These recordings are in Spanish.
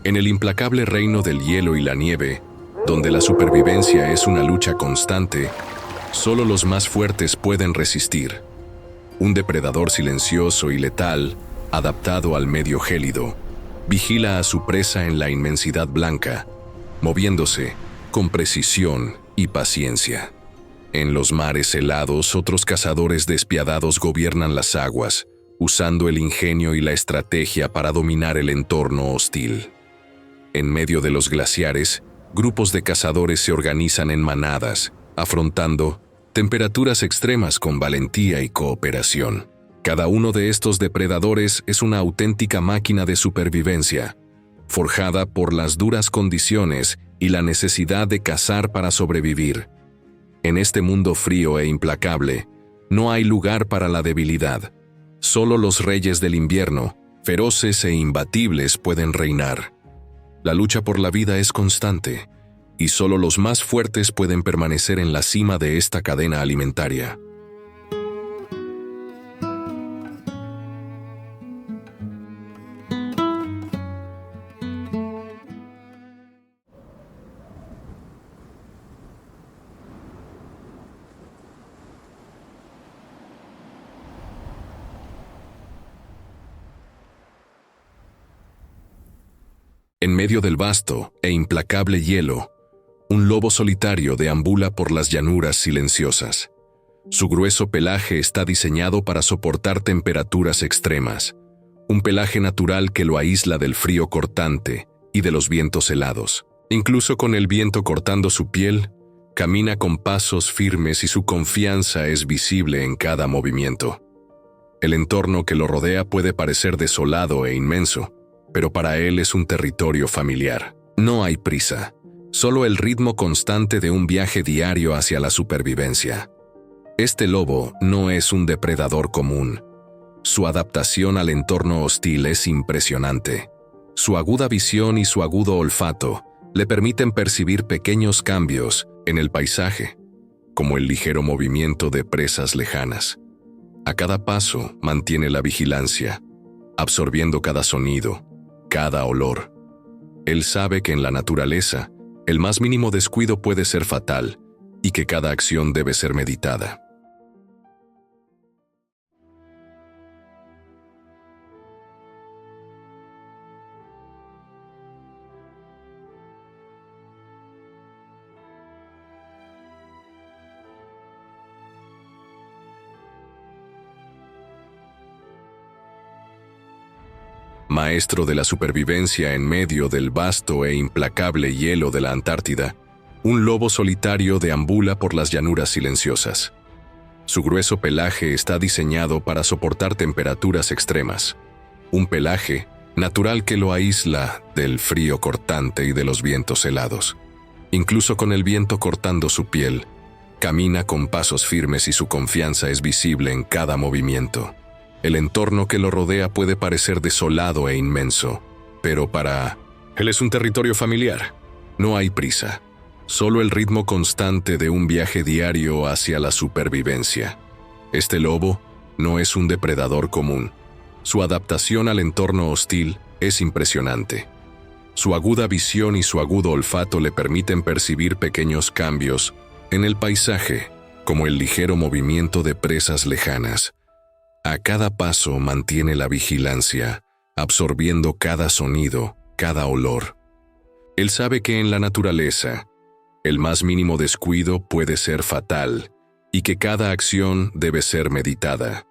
En el implacable reino del hielo y la nieve, donde la supervivencia es una lucha constante, solo los más fuertes pueden resistir. Un depredador silencioso y letal, adaptado al medio gélido, vigila a su presa en la inmensidad blanca, moviéndose con precisión y paciencia. En los mares helados, otros cazadores despiadados gobiernan las aguas, usando el ingenio y la estrategia para dominar el entorno hostil. En medio de los glaciares, grupos de cazadores se organizan en manadas, afrontando temperaturas extremas con valentía y cooperación. Cada uno de estos depredadores es una auténtica máquina de supervivencia, forjada por las duras condiciones y la necesidad de cazar para sobrevivir. En este mundo frío e implacable, no hay lugar para la debilidad. Solo los reyes del invierno, feroces e imbatibles, pueden reinar. La lucha por la vida es constante, y solo los más fuertes pueden permanecer en la cima de esta cadena alimentaria. En medio del vasto e implacable hielo, un lobo solitario deambula por las llanuras silenciosas. Su grueso pelaje está diseñado para soportar temperaturas extremas, un pelaje natural que lo aísla del frío cortante y de los vientos helados. Incluso con el viento cortando su piel, camina con pasos firmes y su confianza es visible en cada movimiento. El entorno que lo rodea puede parecer desolado e inmenso, pero para él es un territorio familiar. No hay prisa, solo el ritmo constante de un viaje diario hacia la supervivencia. Este lobo no es un depredador común. Su adaptación al entorno hostil es impresionante. Su aguda visión y su agudo olfato le permiten percibir pequeños cambios en el paisaje, como el ligero movimiento de presas lejanas. A cada paso mantiene la vigilancia, absorbiendo cada sonido, cada olor. Él sabe que en la naturaleza, el más mínimo descuido puede ser fatal y que cada acción debe ser meditada. Maestro de la supervivencia en medio del vasto e implacable hielo de la Antártida, un lobo solitario deambula por las llanuras silenciosas. Su grueso pelaje está diseñado para soportar temperaturas extremas. Un pelaje natural que lo aísla del frío cortante y de los vientos helados. Incluso con el viento cortando su piel, camina con pasos firmes y su confianza es visible en cada movimiento. El entorno que lo rodea puede parecer desolado e inmenso, pero para él es un territorio familiar. No hay prisa, solo el ritmo constante de un viaje diario hacia la supervivencia. Este lobo no es un depredador común. Su adaptación al entorno hostil es impresionante. Su aguda visión y su agudo olfato le permiten percibir pequeños cambios en el paisaje, como el ligero movimiento de presas lejanas. A cada paso mantiene la vigilancia, absorbiendo cada sonido, cada olor. Él sabe que en la naturaleza, el más mínimo descuido puede ser fatal y que cada acción debe ser meditada.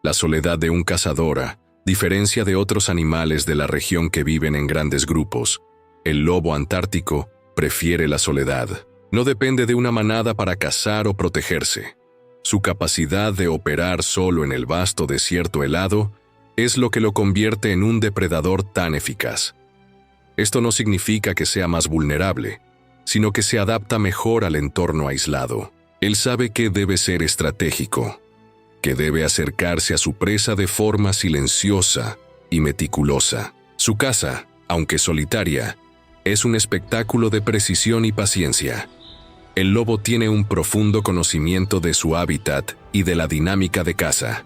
La soledad de un cazador diferencia de otros animales de la región que viven en grandes grupos. El lobo antártico prefiere la soledad. No depende de una manada para cazar o protegerse. Su capacidad de operar solo en el vasto desierto helado es lo que lo convierte en un depredador tan eficaz. Esto no significa que sea más vulnerable, sino que se adapta mejor al entorno aislado. Él sabe que debe ser estratégico, que debe acercarse a su presa de forma silenciosa y meticulosa. Su caza, aunque solitaria, es un espectáculo de precisión y paciencia. El lobo tiene un profundo conocimiento de su hábitat y de la dinámica de caza.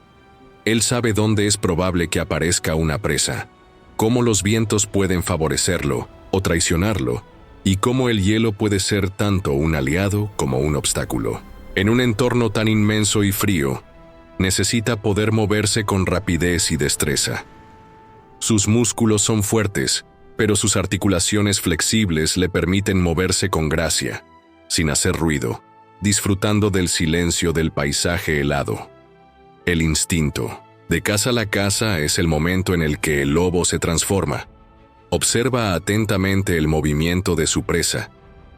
Él sabe dónde es probable que aparezca una presa, cómo los vientos pueden favorecerlo o traicionarlo, y cómo el hielo puede ser tanto un aliado como un obstáculo. En un entorno tan inmenso y frío, necesita poder moverse con rapidez y destreza. Sus músculos son fuertes, pero sus articulaciones flexibles le permiten moverse con gracia, sin hacer ruido, disfrutando del silencio del paisaje helado. El instinto. De casa a casa es el momento en el que el lobo se transforma. Observa atentamente el movimiento de su presa,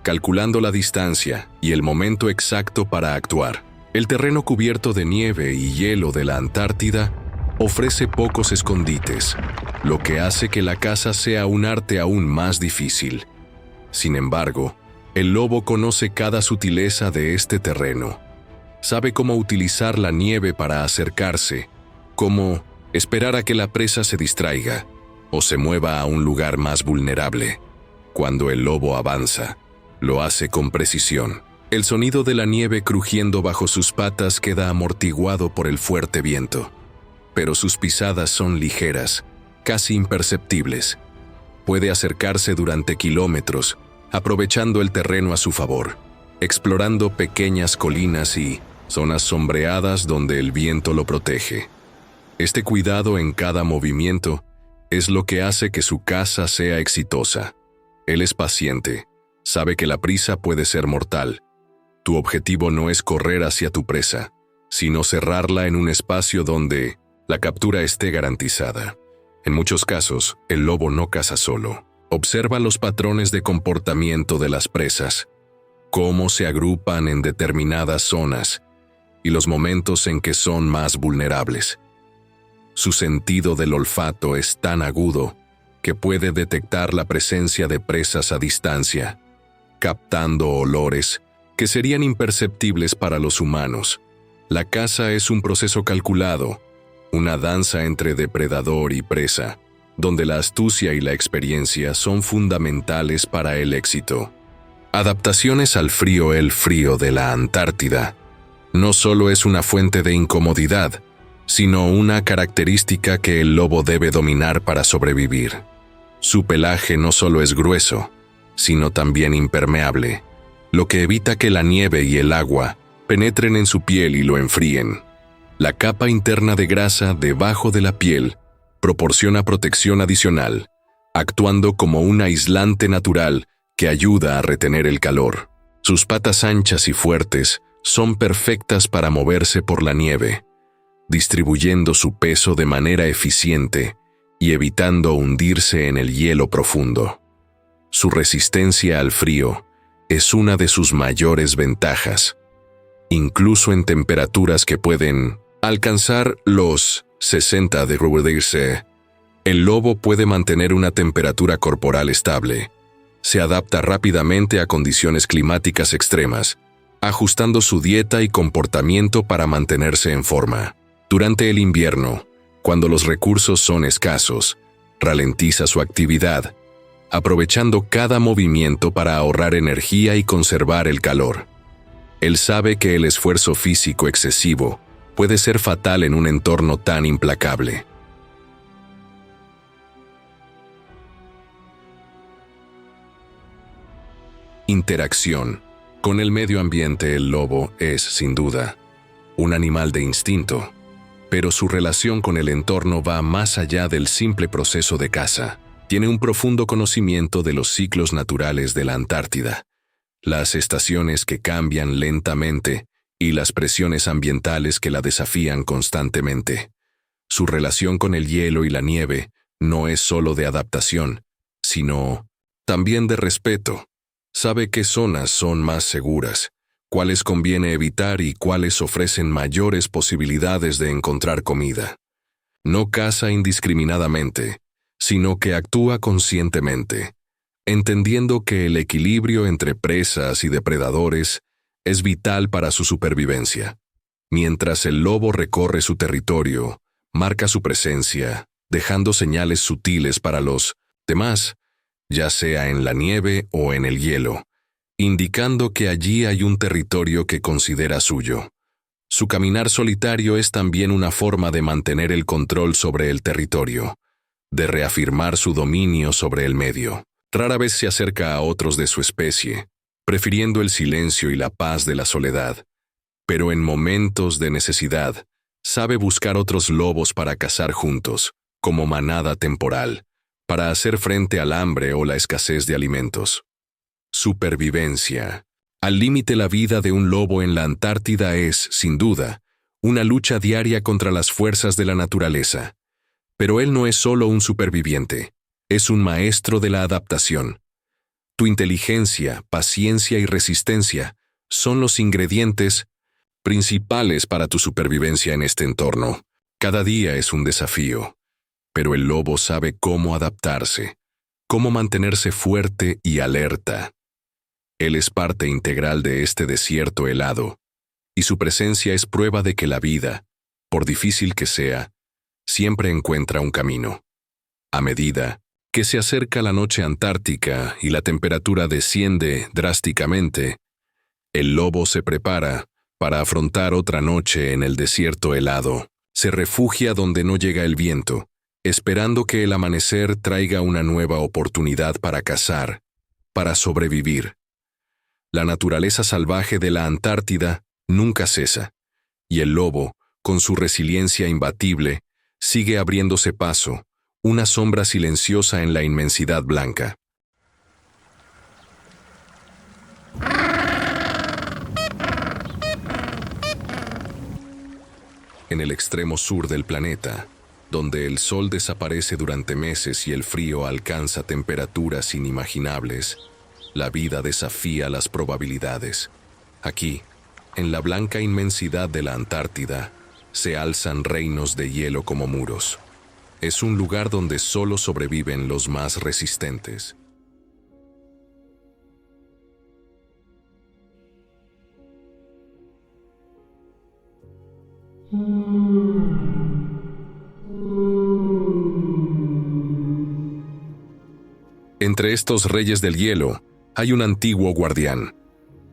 calculando la distancia y el momento exacto para actuar. El terreno cubierto de nieve y hielo de la Antártida ofrece pocos escondites, lo que hace que la caza sea un arte aún más difícil. Sin embargo, el lobo conoce cada sutileza de este terreno. Sabe cómo utilizar la nieve para acercarse, cómo esperar a que la presa se distraiga o se mueva a un lugar más vulnerable. Cuando el lobo avanza, lo hace con precisión. El sonido de la nieve crujiendo bajo sus patas queda amortiguado por el fuerte viento, pero sus pisadas son ligeras, casi imperceptibles. Puede acercarse durante kilómetros, aprovechando el terreno a su favor, explorando pequeñas colinas y zonas sombreadas donde el viento lo protege. Este cuidado en cada movimiento es lo que hace que su caza sea exitosa. Él es paciente, sabe que la prisa puede ser mortal. Tu objetivo no es correr hacia tu presa, sino cerrarla en un espacio donde la captura esté garantizada. En muchos casos, el lobo no caza solo. Observa los patrones de comportamiento de las presas, cómo se agrupan en determinadas zonas y los momentos en que son más vulnerables. Su sentido del olfato es tan agudo que puede detectar la presencia de presas a distancia, captando olores que serían imperceptibles para los humanos. La caza es un proceso calculado, una danza entre depredador y presa, donde la astucia y la experiencia son fundamentales para el éxito. Adaptaciones al frío. El frío de la Antártida no solo es una fuente de incomodidad, sino una característica que el lobo debe dominar para sobrevivir. Su pelaje no solo es grueso, sino también impermeable, lo que evita que la nieve y el agua penetren en su piel y lo enfríen. La capa interna de grasa debajo de la piel proporciona protección adicional, actuando como un aislante natural que ayuda a retener el calor. Sus patas anchas y fuertes son perfectas para moverse por la nieve, distribuyendo su peso de manera eficiente y evitando hundirse en el hielo profundo. Su resistencia al frío es una de sus mayores ventajas, incluso en temperaturas que pueden alcanzar los 60 grados C. El lobo puede mantener una temperatura corporal estable. Se adapta rápidamente a condiciones climáticas extremas, ajustando su dieta y comportamiento para mantenerse en forma. Durante el invierno, cuando los recursos son escasos, ralentiza su actividad, aprovechando cada movimiento para ahorrar energía y conservar el calor. Él sabe que el esfuerzo físico excesivo puede ser fatal en un entorno tan implacable. Interacción. Con el medio ambiente, el lobo es, sin duda, un animal de instinto, pero su relación con el entorno va más allá del simple proceso de caza. Tiene un profundo conocimiento de los ciclos naturales de la Antártida, las estaciones que cambian lentamente y las presiones ambientales que la desafían constantemente. Su relación con el hielo y la nieve no es solo de adaptación, sino también de respeto. Sabe qué zonas son más seguras, cuáles conviene evitar y cuáles ofrecen mayores posibilidades de encontrar comida. No caza indiscriminadamente, sino que actúa conscientemente, entendiendo que el equilibrio entre presas y depredadores es vital para su supervivencia. Mientras el lobo recorre su territorio, marca su presencia, dejando señales sutiles para los demás, ya sea en la nieve o en el hielo, indicando que allí hay un territorio que considera suyo. Su caminar solitario es también una forma de mantener el control sobre el territorio, de reafirmar su dominio sobre el medio. Rara vez se acerca a otros de su especie, prefiriendo el silencio y la paz de la soledad, pero en momentos de necesidad, sabe buscar otros lobos para cazar juntos, como manada temporal, para hacer frente al hambre o la escasez de alimentos. Supervivencia. Al límite, la vida de un lobo en la Antártida es, sin duda, una lucha diaria contra las fuerzas de la naturaleza. Pero él no es solo un superviviente, es un maestro de la adaptación. Tu inteligencia, paciencia y resistencia son los ingredientes principales para tu supervivencia en este entorno. Cada día es un desafío, pero el lobo sabe cómo adaptarse, cómo mantenerse fuerte y alerta. Él es parte integral de este desierto helado, y su presencia es prueba de que la vida, por difícil que sea, siempre encuentra un camino. A medida que se acerca la noche antártica y la temperatura desciende drásticamente, el lobo se prepara para afrontar otra noche en el desierto helado. Se refugia donde no llega el viento, esperando que el amanecer traiga una nueva oportunidad para cazar, para sobrevivir. La naturaleza salvaje de la Antártida nunca cesa, y el lobo, con su resiliencia imbatible, sigue abriéndose paso, una sombra silenciosa en la inmensidad blanca. En el extremo sur del planeta, donde el sol desaparece durante meses y el frío alcanza temperaturas inimaginables, la vida desafía las probabilidades. Aquí, en la blanca inmensidad de la Antártida, se alzan reinos de hielo como muros. Es un lugar donde solo sobreviven los más resistentes. Entre estos reyes del hielo hay un antiguo guardián,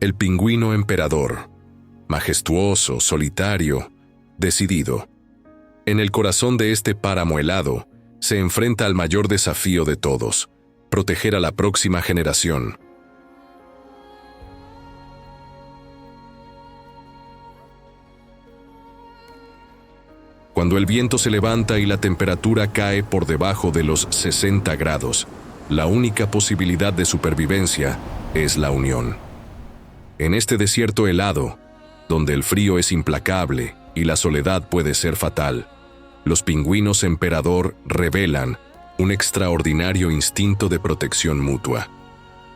el pingüino emperador, majestuoso, solitario, decidido. En el corazón de este páramo helado se enfrenta al mayor desafío de todos: proteger a la próxima generación. Cuando el viento se levanta y la temperatura cae por debajo de los 60 grados, la única posibilidad de supervivencia es la unión. En este desierto helado, donde el frío es implacable y la soledad puede ser fatal, los pingüinos emperador revelan un extraordinario instinto de protección mutua.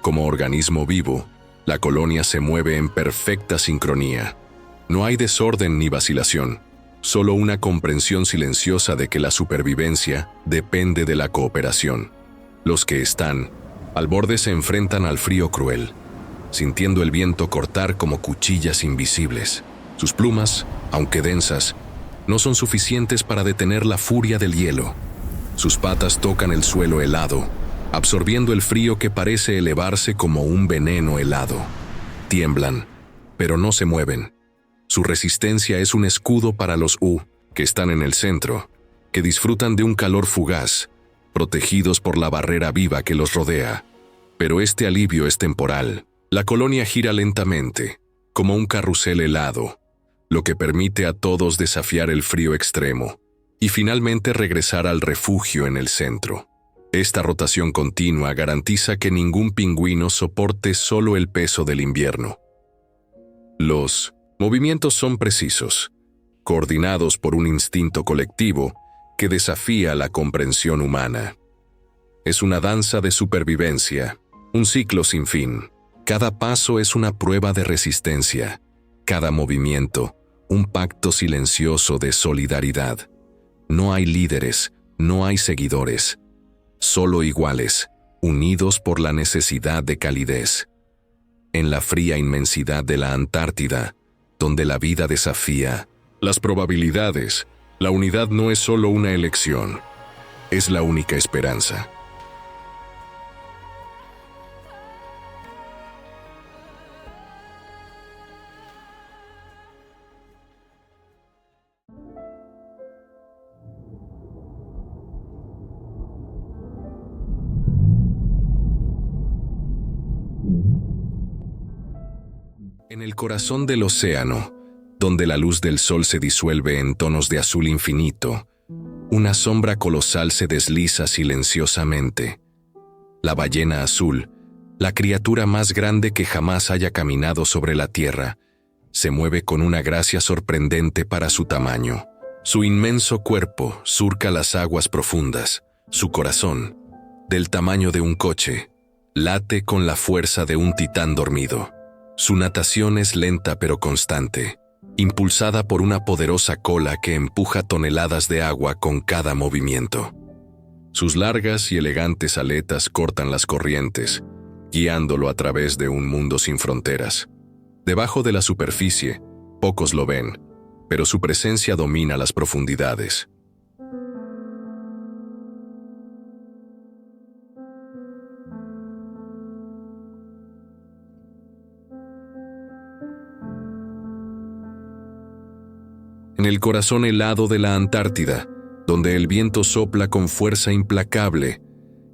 Como organismo vivo, la colonia se mueve en perfecta sincronía. No hay desorden ni vacilación, solo una comprensión silenciosa de que la supervivencia depende de la cooperación. Los que están al borde se enfrentan al frío cruel, sintiendo el viento cortar como cuchillas invisibles. Sus plumas, aunque densas, no son suficientes para detener la furia del hielo. Sus patas tocan el suelo helado, absorbiendo el frío que parece elevarse como un veneno helado. Tiemblan, pero no se mueven. Su resistencia es un escudo para los que están en el centro, que disfrutan de un calor fugaz, protegidos por la barrera viva que los rodea. Pero este alivio es temporal. La colonia gira lentamente, como un carrusel helado, lo que permite a todos desafiar el frío extremo y finalmente regresar al refugio en el centro. Esta rotación continua garantiza que ningún pingüino soporte solo el peso del invierno. Los movimientos son precisos, coordinados por un instinto colectivo que desafía la comprensión humana. Es una danza de supervivencia, un ciclo sin fin. Cada paso es una prueba de resistencia, cada movimiento, un pacto silencioso de solidaridad. No hay líderes, no hay seguidores, solo iguales, unidos por la necesidad de calidez. En la fría inmensidad de la Antártida, donde la vida desafía las probabilidades, la unidad no es solo una elección, es la única esperanza. el corazón del océano, donde la luz del sol se disuelve en tonos de azul infinito, una sombra colosal se desliza silenciosamente. La ballena azul, la criatura más grande que jamás haya caminado sobre la tierra, se mueve con una gracia sorprendente para su tamaño. Su inmenso cuerpo surca las aguas profundas. Su corazón, del tamaño de un coche, late con la fuerza de un titán dormido. Su natación es lenta pero constante, impulsada por una poderosa cola que empuja toneladas de agua con cada movimiento. Sus largas y elegantes aletas cortan las corrientes, guiándolo a través de un mundo sin fronteras. Debajo de la superficie, pocos lo ven, pero su presencia domina las profundidades. En el corazón helado de la Antártida, donde el viento sopla con fuerza implacable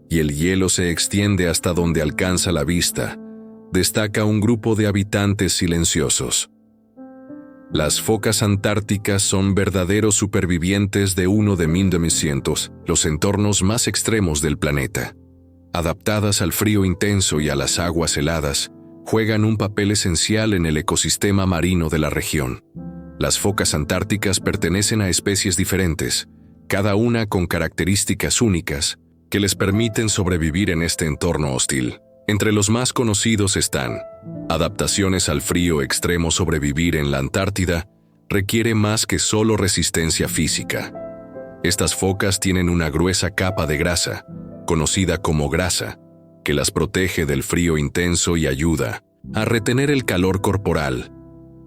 y el hielo se extiende hasta donde alcanza la vista, destaca un grupo de habitantes silenciosos. Las focas antárticas son verdaderos supervivientes de uno de 1200, los entornos más extremos del planeta. Adaptadas al frío intenso y a las aguas heladas, juegan un papel esencial en el ecosistema marino de la región. Las focas antárticas pertenecen a especies diferentes, cada una con características únicas que les permiten sobrevivir en este entorno hostil. Entre los más conocidos están adaptaciones al frío extremo. Sobrevivir en la Antártida requiere más que solo resistencia física. Estas focas tienen una gruesa capa de grasa, conocida como grasa, que las protege del frío intenso y ayuda a retener el calor corporal.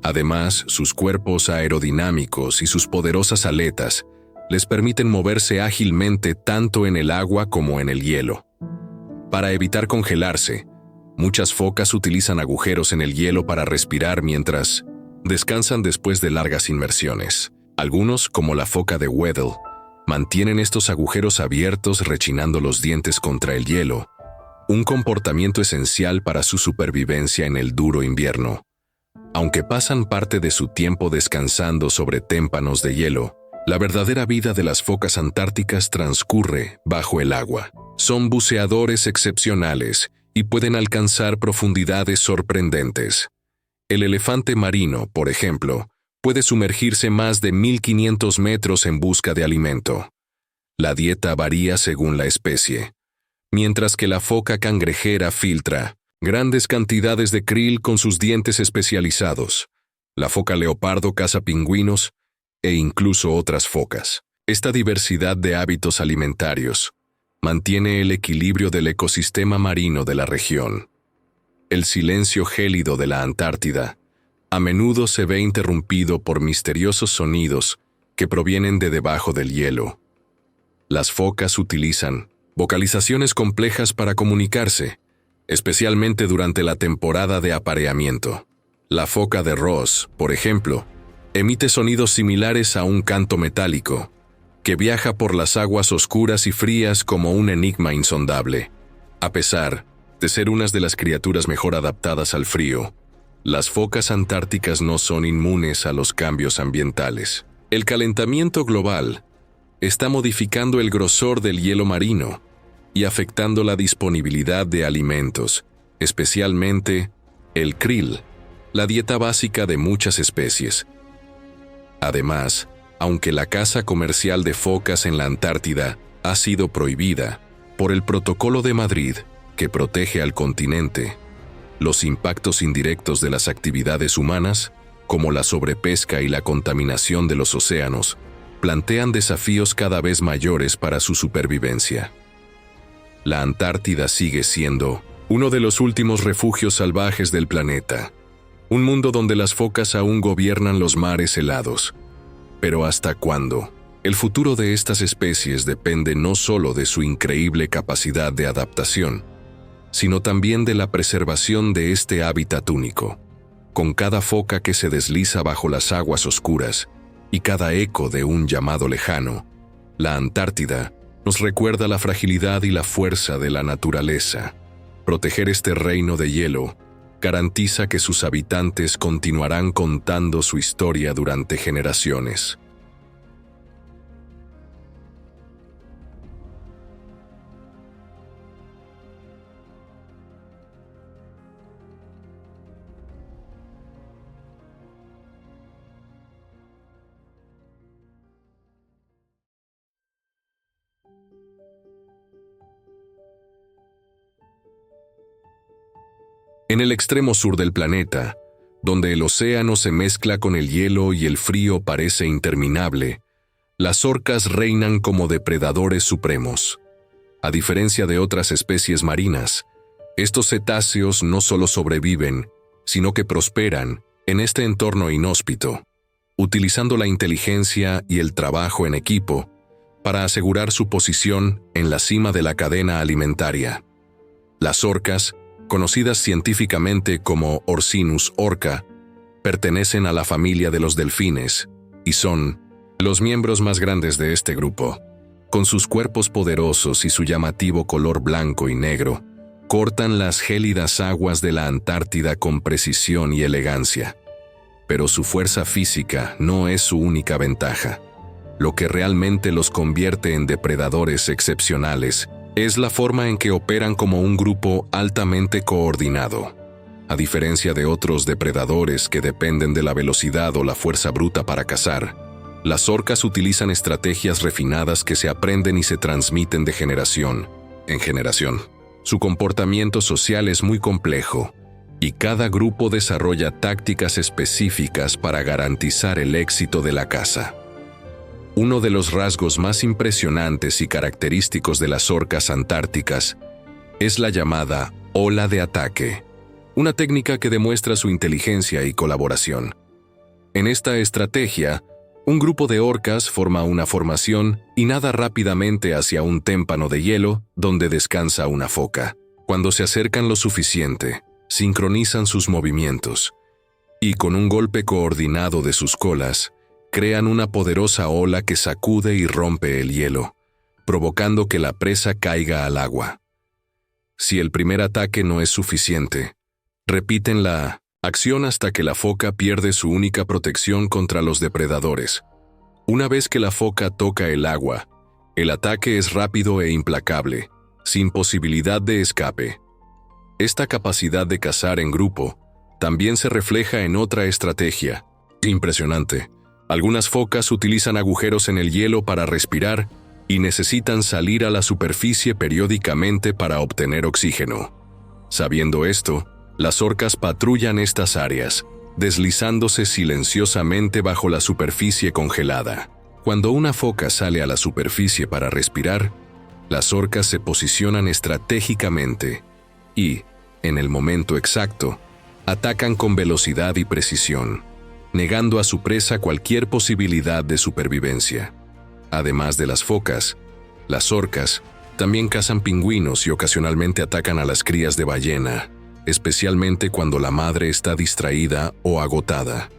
Además, sus cuerpos aerodinámicos y sus poderosas aletas les permiten moverse ágilmente tanto en el agua como en el hielo. Para evitar congelarse, muchas focas utilizan agujeros en el hielo para respirar mientras descansan después de largas inmersiones. Algunos, como la foca de Weddell, mantienen estos agujeros abiertos rechinando los dientes contra el hielo, un comportamiento esencial para su supervivencia en el duro invierno. Aunque pasan parte de su tiempo descansando sobre témpanos de hielo, la verdadera vida de las focas antárticas transcurre bajo el agua. Son buceadores excepcionales y pueden alcanzar profundidades sorprendentes. El elefante marino, por ejemplo, puede sumergirse más de 1500 metros en busca de alimento. La dieta varía según la especie, mientras que la foca cangrejera filtra grandes cantidades de krill con sus dientes especializados. La foca leopardo caza pingüinos e incluso otras focas. Esta diversidad de hábitos alimentarios mantiene el equilibrio del ecosistema marino de la región. El silencio gélido de la Antártida a menudo se ve interrumpido por misteriosos sonidos que provienen de debajo del hielo. Las focas utilizan vocalizaciones complejas para comunicarse, especialmente durante la temporada de apareamiento. La foca de Ross, por ejemplo, emite sonidos similares a un canto metálico, que viaja por las aguas oscuras y frías como un enigma insondable. A pesar de ser unas de las criaturas mejor adaptadas al frío, las focas antárticas no son inmunes a los cambios ambientales. El calentamiento global está modificando el grosor del hielo marino y afectando la disponibilidad de alimentos, especialmente el krill, la dieta básica de muchas especies. Además, aunque la caza comercial de focas en la Antártida ha sido prohibida por el Protocolo de Madrid que protege al continente, los impactos indirectos de las actividades humanas, como la sobrepesca y la contaminación de los océanos, plantean desafíos cada vez mayores para su supervivencia. La Antártida sigue siendo uno de los últimos refugios salvajes del planeta, un mundo donde las focas aún gobiernan los mares helados. Pero ¿hasta cuándo? El futuro de estas especies depende no solo de su increíble capacidad de adaptación, sino también de la preservación de este hábitat único. Con cada foca que se desliza bajo las aguas oscuras y cada eco de un llamado lejano, la Antártida nos recuerda la fragilidad y la fuerza de la naturaleza. Proteger este reino de hielo garantiza que sus habitantes continuarán contando su historia durante generaciones. En el extremo sur del planeta, donde el océano se mezcla con el hielo y el frío parece interminable, las orcas reinan como depredadores supremos. A diferencia de otras especies marinas, estos cetáceos no solo sobreviven, sino que prosperan en este entorno inhóspito, utilizando la inteligencia y el trabajo en equipo para asegurar su posición en la cima de la cadena alimentaria. Las orcas, conocidas científicamente como Orcinus orca, pertenecen a la familia de los delfines y son los miembros más grandes de este grupo. Con sus cuerpos poderosos y su llamativo color blanco y negro, cortan las gélidas aguas de la Antártida con precisión y elegancia. Pero su fuerza física no es su única ventaja. Lo que realmente los convierte en depredadores excepcionales es la forma en que operan como un grupo altamente coordinado. A diferencia de otros depredadores que dependen de la velocidad o la fuerza bruta para cazar, las orcas utilizan estrategias refinadas que se aprenden y se transmiten de generación en generación. Su comportamiento social es muy complejo, y cada grupo desarrolla tácticas específicas para garantizar el éxito de la caza. Uno de los rasgos más impresionantes y característicos de las orcas antárticas es la llamada ola de ataque, una técnica que demuestra su inteligencia y colaboración. En esta estrategia, un grupo de orcas forma una formación y nada rápidamente hacia un témpano de hielo donde descansa una foca. Cuando se acercan lo suficiente, sincronizan sus movimientos y con un golpe coordinado de sus colas, crean una poderosa ola que sacude y rompe el hielo, provocando que la presa caiga al agua. Si el primer ataque no es suficiente, repiten la acción hasta que la foca pierde su única protección contra los depredadores. Una vez que la foca toca el agua, el ataque es rápido e implacable, sin posibilidad de escape. Esta capacidad de cazar en grupo también se refleja en otra estrategia impresionante. Algunas focas utilizan agujeros en el hielo para respirar y necesitan salir a la superficie periódicamente para obtener oxígeno. Sabiendo esto, las orcas patrullan estas áreas, deslizándose silenciosamente bajo la superficie congelada. Cuando una foca sale a la superficie para respirar, las orcas se posicionan estratégicamente y, en el momento exacto, atacan con velocidad y precisión, negando a su presa cualquier posibilidad de supervivencia. Además de las focas, las orcas también cazan pingüinos y ocasionalmente atacan a las crías de ballena, especialmente cuando la madre está distraída o agotada.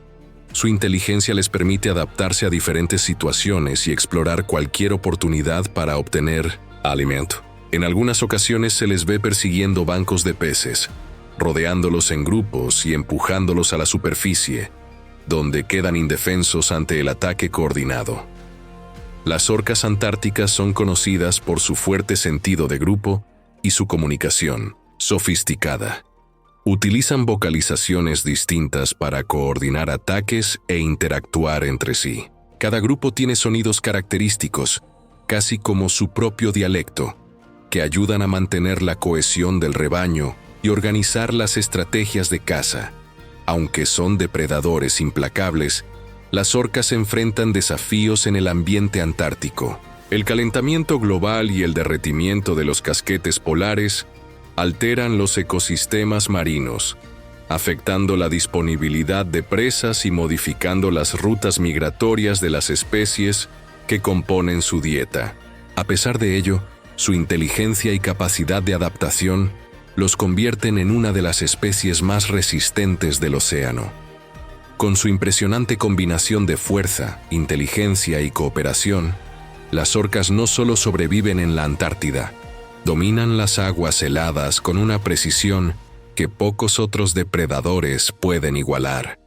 Su inteligencia les permite adaptarse a diferentes situaciones y explorar cualquier oportunidad para obtener alimento. En algunas ocasiones se les ve persiguiendo bancos de peces, rodeándolos en grupos y empujándolos a la superficie, donde quedan indefensos ante el ataque coordinado. Las orcas antárticas son conocidas por su fuerte sentido de grupo y su comunicación sofisticada. Utilizan vocalizaciones distintas para coordinar ataques e interactuar entre sí. Cada grupo tiene sonidos característicos, casi como su propio dialecto, que ayudan a mantener la cohesión del rebaño y organizar las estrategias de caza. Aunque son depredadores implacables, las orcas enfrentan desafíos en el ambiente antártico. El calentamiento global y el derretimiento de los casquetes polares alteran los ecosistemas marinos, afectando la disponibilidad de presas y modificando las rutas migratorias de las especies que componen su dieta. A pesar de ello, su inteligencia y capacidad de adaptación los convierten en una de las especies más resistentes del océano. Con su impresionante combinación de fuerza, inteligencia y cooperación, las orcas no solo sobreviven en la Antártida, dominan las aguas heladas con una precisión que pocos otros depredadores pueden igualar.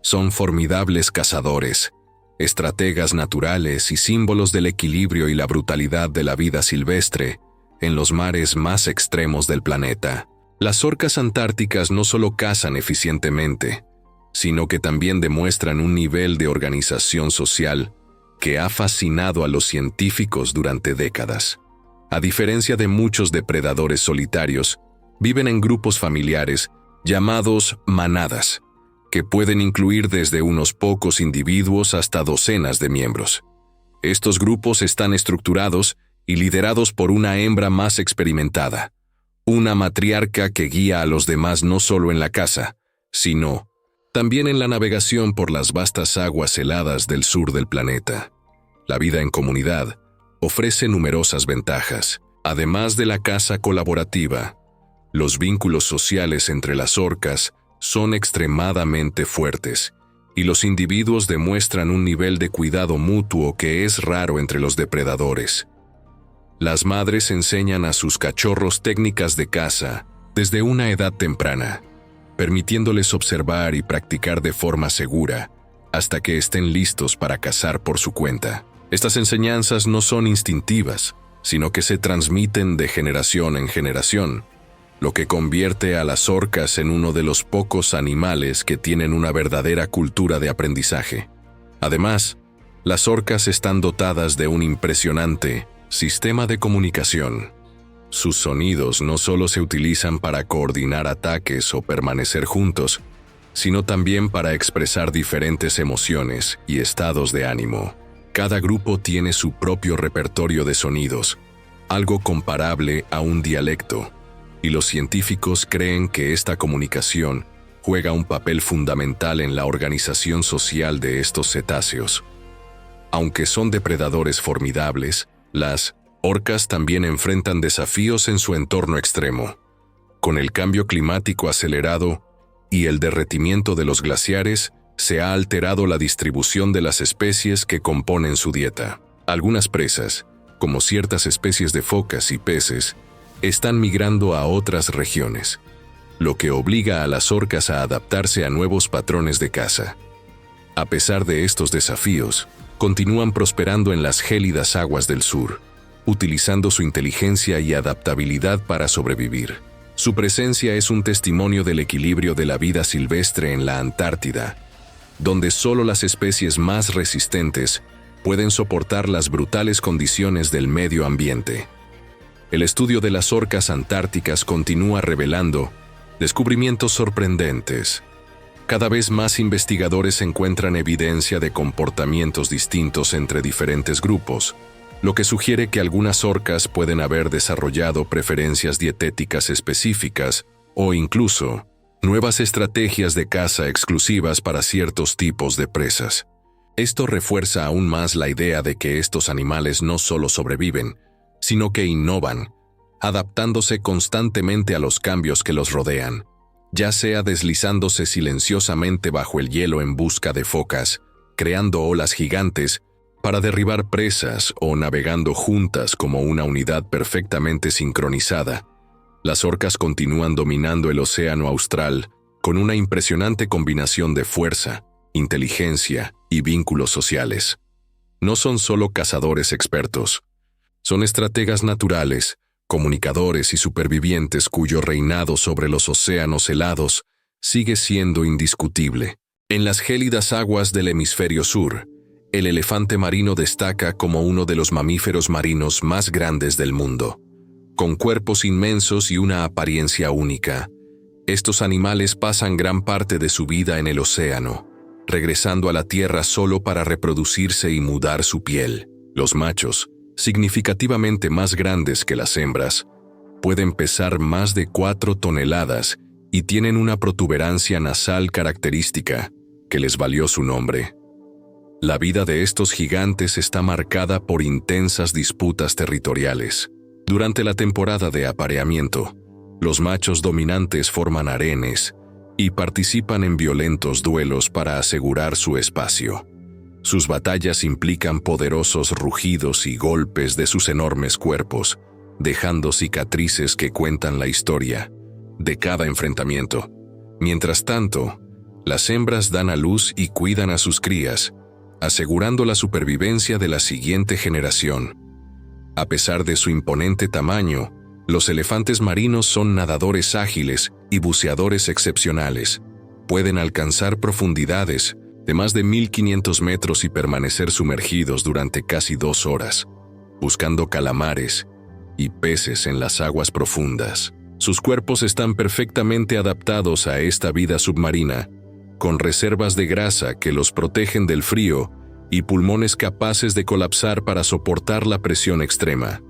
Son formidables cazadores, estrategas naturales y símbolos del equilibrio y la brutalidad de la vida silvestre en los mares más extremos del planeta. Las orcas antárticas no solo cazan eficientemente, sino que también demuestran un nivel de organización social que ha fascinado a los científicos durante décadas. A diferencia de muchos depredadores solitarios, viven en grupos familiares llamados manadas, que pueden incluir desde unos pocos individuos hasta docenas de miembros. Estos grupos están estructurados y liderados por una hembra más experimentada, una matriarca que guía a los demás no solo en la caza, sino también en la navegación por las vastas aguas heladas del sur del planeta. La vida en comunidad ofrece numerosas ventajas. Además de la caza colaborativa, los vínculos sociales entre las orcas son extremadamente fuertes, y los individuos demuestran un nivel de cuidado mutuo que es raro entre los depredadores. Las madres enseñan a sus cachorros técnicas de caza desde una edad temprana, permitiéndoles observar y practicar de forma segura hasta que estén listos para cazar por su cuenta. Estas enseñanzas no son instintivas, sino que se transmiten de generación en generación, lo que convierte a las orcas en uno de los pocos animales que tienen una verdadera cultura de aprendizaje. Además, las orcas están dotadas de un impresionante sistema de comunicación. Sus sonidos no solo se utilizan para coordinar ataques o permanecer juntos, sino también para expresar diferentes emociones y estados de ánimo. Cada grupo tiene su propio repertorio de sonidos, algo comparable a un dialecto, y los científicos creen que esta comunicación juega un papel fundamental en la organización social de estos cetáceos. Aunque son depredadores formidables, las orcas también enfrentan desafíos en su entorno extremo. Con el cambio climático acelerado y el derretimiento de los glaciares, se ha alterado la distribución de las especies que componen su dieta. Algunas presas, como ciertas especies de focas y peces, están migrando a otras regiones, lo que obliga a las orcas a adaptarse a nuevos patrones de caza. A pesar de estos desafíos, continúan prosperando en las gélidas aguas del sur, utilizando su inteligencia y adaptabilidad para sobrevivir. Su presencia es un testimonio del equilibrio de la vida silvestre en la Antártida, donde solo las especies más resistentes pueden soportar las brutales condiciones del medio ambiente. El estudio de las orcas antárticas continúa revelando descubrimientos sorprendentes. Cada vez más investigadores encuentran evidencia de comportamientos distintos entre diferentes grupos, lo que sugiere que algunas orcas pueden haber desarrollado preferencias dietéticas específicas o incluso nuevas estrategias de caza exclusivas para ciertos tipos de presas. Esto refuerza aún más la idea de que estos animales no solo sobreviven, sino que innovan, adaptándose constantemente a los cambios que los rodean, ya sea deslizándose silenciosamente bajo el hielo en busca de focas, creando olas gigantes para derribar presas o navegando juntas como una unidad perfectamente sincronizada. Las orcas continúan dominando el océano austral con una impresionante combinación de fuerza, inteligencia y vínculos sociales. No son solo cazadores expertos, son estrategas naturales, comunicadores y supervivientes cuyo reinado sobre los océanos helados sigue siendo indiscutible. En las gélidas aguas del hemisferio sur, el elefante marino destaca como uno de los mamíferos marinos más grandes del mundo. Con cuerpos inmensos y una apariencia única, estos animales pasan gran parte de su vida en el océano, regresando a la tierra solo para reproducirse y mudar su piel. Los machos, significativamente más grandes que las hembras, pueden pesar más de 4 toneladas y tienen una protuberancia nasal característica que les valió su nombre. La vida de estos gigantes está marcada por intensas disputas territoriales. Durante la temporada de apareamiento, los machos dominantes forman harenes y participan en violentos duelos para asegurar su espacio. Sus batallas implican poderosos rugidos y golpes de sus enormes cuerpos, dejando cicatrices que cuentan la historia de cada enfrentamiento. Mientras tanto, las hembras dan a luz y cuidan a sus crías, asegurando la supervivencia de la siguiente generación. A pesar de su imponente tamaño, los elefantes marinos son nadadores ágiles y buceadores excepcionales. Pueden alcanzar profundidades de más de 1500 metros y permanecer sumergidos durante casi 2 horas, buscando calamares y peces en las aguas profundas. Sus cuerpos están perfectamente adaptados a esta vida submarina, con reservas de grasa que los protegen del frío y pulmones capaces de colapsar para soportar la presión extrema.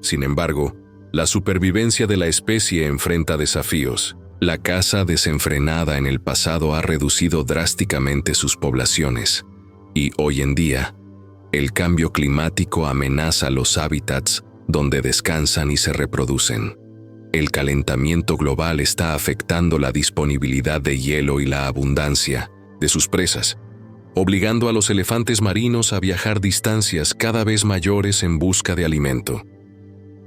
Sin embargo, la supervivencia de la especie enfrenta desafíos. La caza desenfrenada en el pasado ha reducido drásticamente sus poblaciones, y hoy en día, el cambio climático amenaza los hábitats donde descansan y se reproducen. El calentamiento global está afectando la disponibilidad de hielo y la abundancia de sus presas, obligando a los elefantes marinos a viajar distancias cada vez mayores en busca de alimento.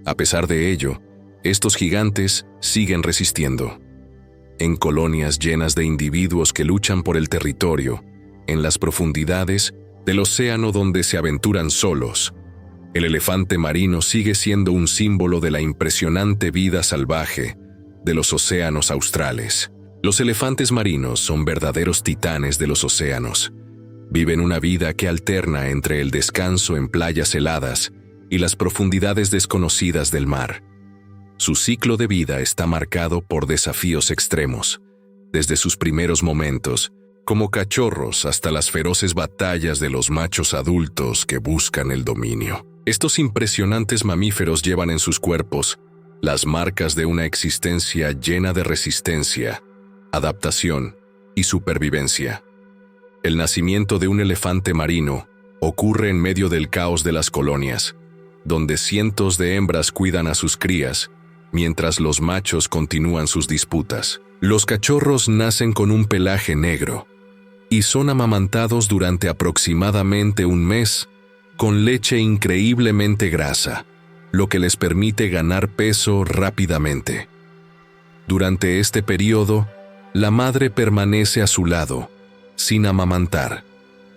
A pesar de ello, estos gigantes siguen resistiendo. En colonias llenas de individuos que luchan por el territorio, en las profundidades del océano donde se aventuran solos, el elefante marino sigue siendo un símbolo de la impresionante vida salvaje de los océanos australes. Los elefantes marinos son verdaderos titanes de los océanos. Viven una vida que alterna entre el descanso en playas heladas y las profundidades desconocidas del mar. Su ciclo de vida está marcado por desafíos extremos, desde sus primeros momentos, como cachorros, hasta las feroces batallas de los machos adultos que buscan el dominio. Estos impresionantes mamíferos llevan en sus cuerpos las marcas de una existencia llena de resistencia, adaptación y supervivencia. El nacimiento de un elefante marino ocurre en medio del caos de las colonias, donde cientos de hembras cuidan a sus crías, mientras los machos continúan sus disputas. Los cachorros nacen con un pelaje negro y son amamantados durante aproximadamente un mes con leche increíblemente grasa, lo que les permite ganar peso rápidamente. Durante este periodo, la madre permanece a su lado, sin amamantar,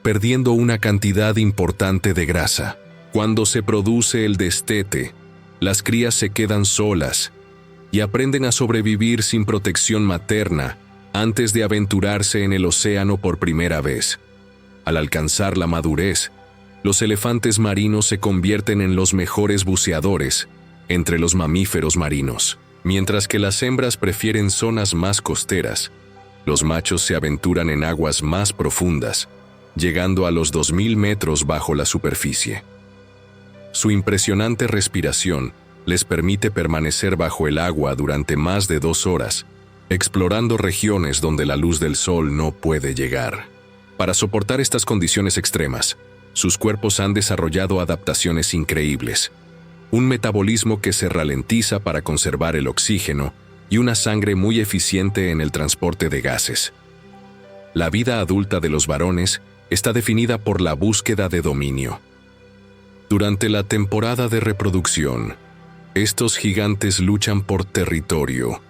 perdiendo una cantidad importante de grasa. Cuando se produce el destete, las crías se quedan solas y aprenden a sobrevivir sin protección materna antes de aventurarse en el océano por primera vez. Al alcanzar la madurez, los elefantes marinos se convierten en los mejores buceadores entre los mamíferos marinos. Mientras que las hembras prefieren zonas más costeras, los machos se aventuran en aguas más profundas, llegando a los 2000 metros bajo la superficie. Su impresionante respiración les permite permanecer bajo el agua durante más de 2 horas, explorando regiones donde la luz del sol no puede llegar. Para soportar estas condiciones extremas, sus cuerpos han desarrollado adaptaciones increíbles. Un metabolismo que se ralentiza para conservar el oxígeno y una sangre muy eficiente en el transporte de gases. La vida adulta de los varones está definida por la búsqueda de dominio. Durante la temporada de reproducción, estos gigantes luchan por territorio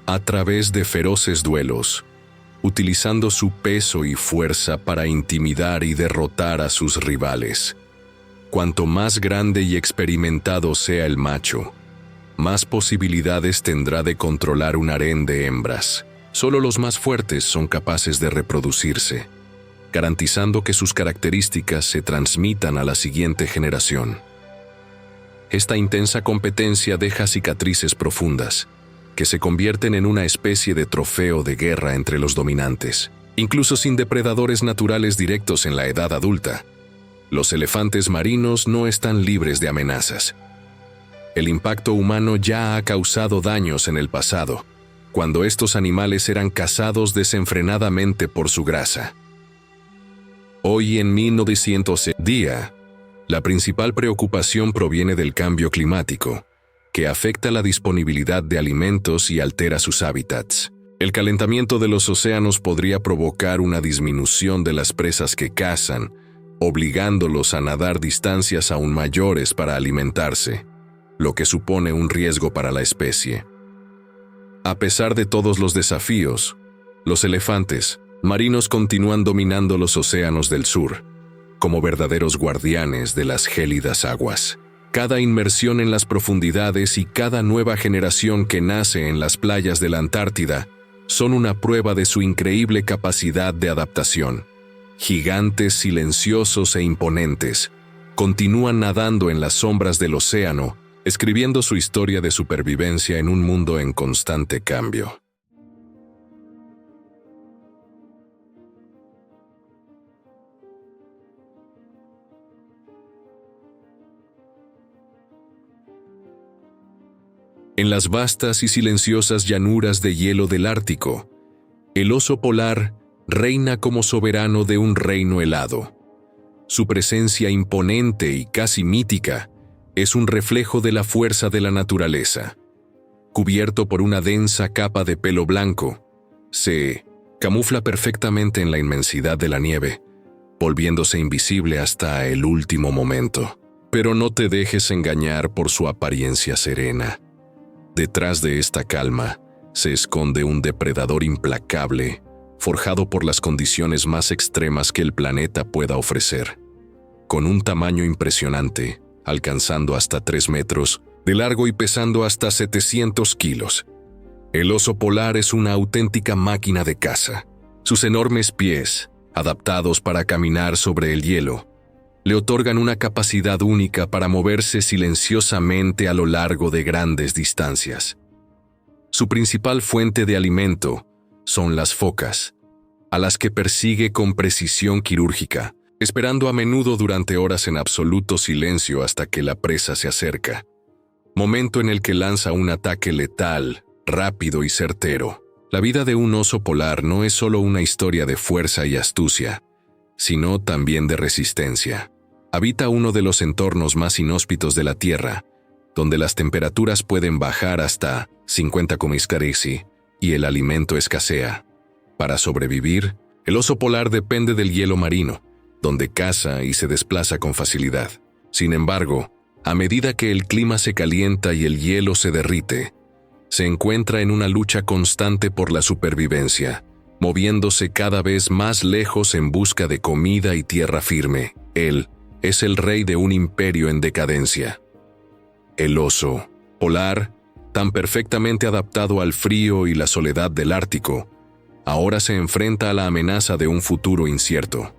a través de feroces duelos, utilizando su peso y fuerza para intimidar y derrotar a sus rivales. Cuanto más grande y experimentado sea el macho, más posibilidades tendrá de controlar un harén de hembras. Solo los más fuertes son capaces de reproducirse, garantizando que sus características se transmitan a la siguiente generación. Esta intensa competencia deja cicatrices profundas, que se convierten en una especie de trofeo de guerra entre los dominantes. Incluso sin depredadores naturales directos en la edad adulta, los elefantes marinos no están libres de amenazas. El impacto humano ya ha causado daños en el pasado, cuando estos animales eran cazados desenfrenadamente por su grasa. Hoy en 1900 día, la principal preocupación proviene del cambio climático, que afecta la disponibilidad de alimentos y altera sus hábitats. El calentamiento de los océanos podría provocar una disminución de las presas que cazan, obligándolos a nadar distancias aún mayores para alimentarse, lo que supone un riesgo para la especie. A pesar de todos los desafíos, los elefantes marinos continúan dominando los océanos del sur, como verdaderos guardianes de las gélidas aguas. Cada inmersión en las profundidades y cada nueva generación que nace en las playas de la Antártida son una prueba de su increíble capacidad de adaptación. Gigantes silenciosos e imponentes, continúan nadando en las sombras del océano, escribiendo su historia de supervivencia en un mundo en constante cambio. En las vastas y silenciosas llanuras de hielo del Ártico, el oso polar reina como soberano de un reino helado. Su presencia imponente y casi mítica es un reflejo de la fuerza de la naturaleza. Cubierto por una densa capa de pelo blanco, se camufla perfectamente en la inmensidad de la nieve, volviéndose invisible hasta el último momento. Pero no te dejes engañar por su apariencia serena. Detrás de esta calma se esconde un depredador implacable, forjado por las condiciones más extremas que el planeta pueda ofrecer. Con un tamaño impresionante, alcanzando hasta 3 metros de largo y pesando hasta 700 kilos. El oso polar es una auténtica máquina de caza. Sus enormes pies, adaptados para caminar sobre el hielo, le otorgan una capacidad única para moverse silenciosamente a lo largo de grandes distancias. Su principal fuente de alimento son las focas, a las que persigue con precisión quirúrgica, esperando a menudo durante horas en absoluto silencio hasta que la presa se acerca, momento en el que lanza un ataque letal, rápido y certero. La vida de un oso polar no es solo una historia de fuerza y astucia, sino también de resistencia. Habita uno de los entornos más inhóspitos de la Tierra, donde las temperaturas pueden bajar hasta 50°C y el alimento escasea. Para sobrevivir, el oso polar depende del hielo marino, donde caza y se desplaza con facilidad. Sin embargo, a medida que el clima se calienta y el hielo se derrite, se encuentra en una lucha constante por la supervivencia, moviéndose cada vez más lejos en busca de comida y tierra firme. Él es el rey de un imperio en decadencia. El oso polar, tan perfectamente adaptado al frío y la soledad del Ártico, ahora se enfrenta a la amenaza de un futuro incierto,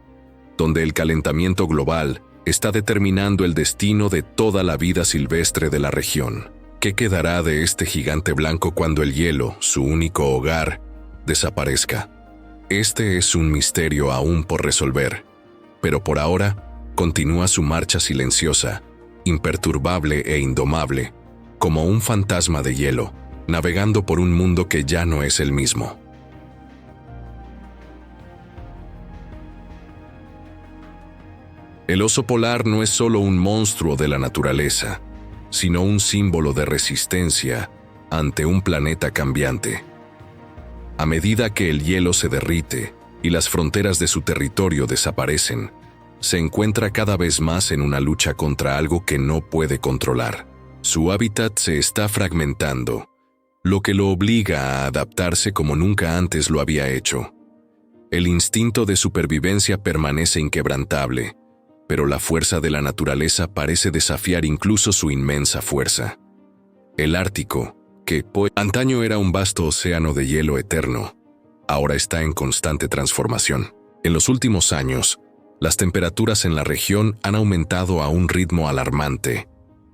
donde el calentamiento global está determinando el destino de toda la vida silvestre de la región. ¿Qué quedará de este gigante blanco cuando el hielo, su único hogar, desaparezca? Este es un misterio aún por resolver, pero por ahora continúa su marcha silenciosa, imperturbable e indomable, como un fantasma de hielo, navegando por un mundo que ya no es el mismo. El oso polar no es solo un monstruo de la naturaleza, sino un símbolo de resistencia ante un planeta cambiante. A medida que el hielo se derrite y las fronteras de su territorio desaparecen, se encuentra cada vez más en una lucha contra algo que no puede controlar. Su hábitat se está fragmentando, lo que lo obliga a adaptarse como nunca antes lo había hecho. El instinto de supervivencia permanece inquebrantable, pero la fuerza de la naturaleza parece desafiar incluso su inmensa fuerza. El Ártico, que antaño era un vasto océano de hielo eterno, ahora está en constante transformación. En los últimos años, las temperaturas en la región han aumentado a un ritmo alarmante,